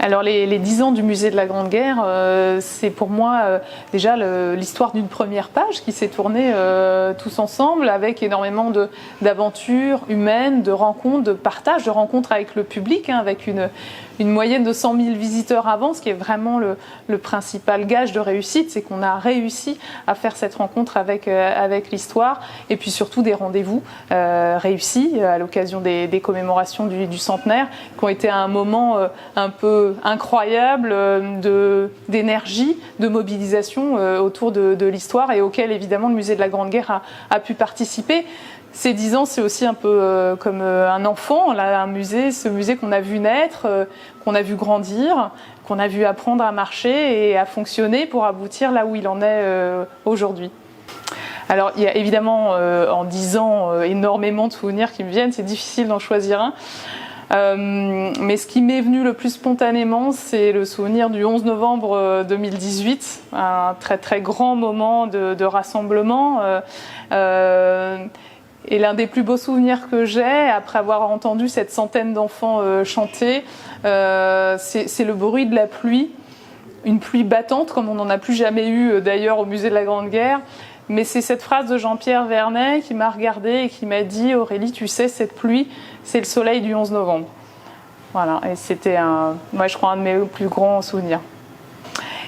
Alors les 10 ans du musée de la Grande Guerre, c'est pour moi déjà l'histoire d'une première page qui s'est tournée tous ensemble avec énormément d'aventures humaines, de rencontres, de partages, de rencontres avec le public, avec une moyenne de 100 000 visiteurs avant, ce qui est vraiment le principal gage de réussite, c'est qu'on a réussi à faire cette rencontre avec l'histoire, et puis surtout des rendez-vous réussis à l'occasion des commémorations du centenaire, qui ont été à un moment un peu incroyable d'énergie, de mobilisation autour de l'histoire, et auquel évidemment le musée de la Grande Guerre a pu participer. Ces 10 ans, c'est aussi un peu comme un enfant, là, ce musée qu'on a vu naître, qu'on a vu grandir, qu'on a vu apprendre à marcher et à fonctionner pour aboutir là où il en est aujourd'hui. Alors, il y a évidemment en 10 ans énormément de souvenirs qui me viennent, c'est difficile d'en choisir un. Mais ce qui m'est venu le plus spontanément, c'est le souvenir du 11 novembre 2018, un très très grand moment de rassemblement. Et l'un des plus beaux souvenirs que j'ai, après avoir entendu cette centaine d'enfants chanter, c'est le bruit de la pluie, une pluie battante comme on n'en a plus jamais eu d'ailleurs au musée de la Grande Guerre. Mais c'est cette phrase de Jean-Pierre Vernet qui m'a regardée et qui m'a dit « Aurélie, tu sais, cette pluie, c'est le soleil du 11 novembre ». Voilà, et c'était, moi je crois, un de mes plus grands souvenirs.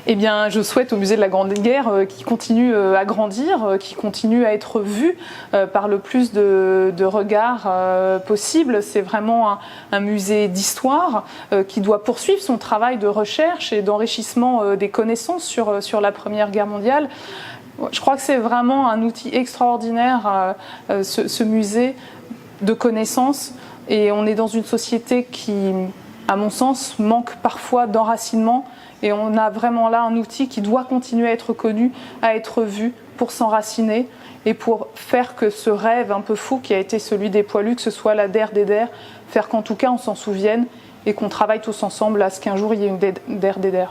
Eh bien, je souhaite au musée de la Grande Guerre qu'il continue à grandir, qu'il continue à être vu par le plus de regards possible. C'est vraiment un musée d'histoire qui doit poursuivre son travail de recherche et d'enrichissement des connaissances sur la Première Guerre mondiale. Je crois que c'est vraiment un outil extraordinaire, ce musée de connaissances, et on est dans une société qui, à mon sens, manque parfois d'enracinement, et on a vraiment là un outil qui doit continuer à être connu, à être vu pour s'enraciner et pour faire que ce rêve un peu fou qui a été celui des poilus, que ce soit la DER des DER, faire qu'en tout cas on s'en souvienne et qu'on travaille tous ensemble à ce qu'un jour il y ait une DER des DER.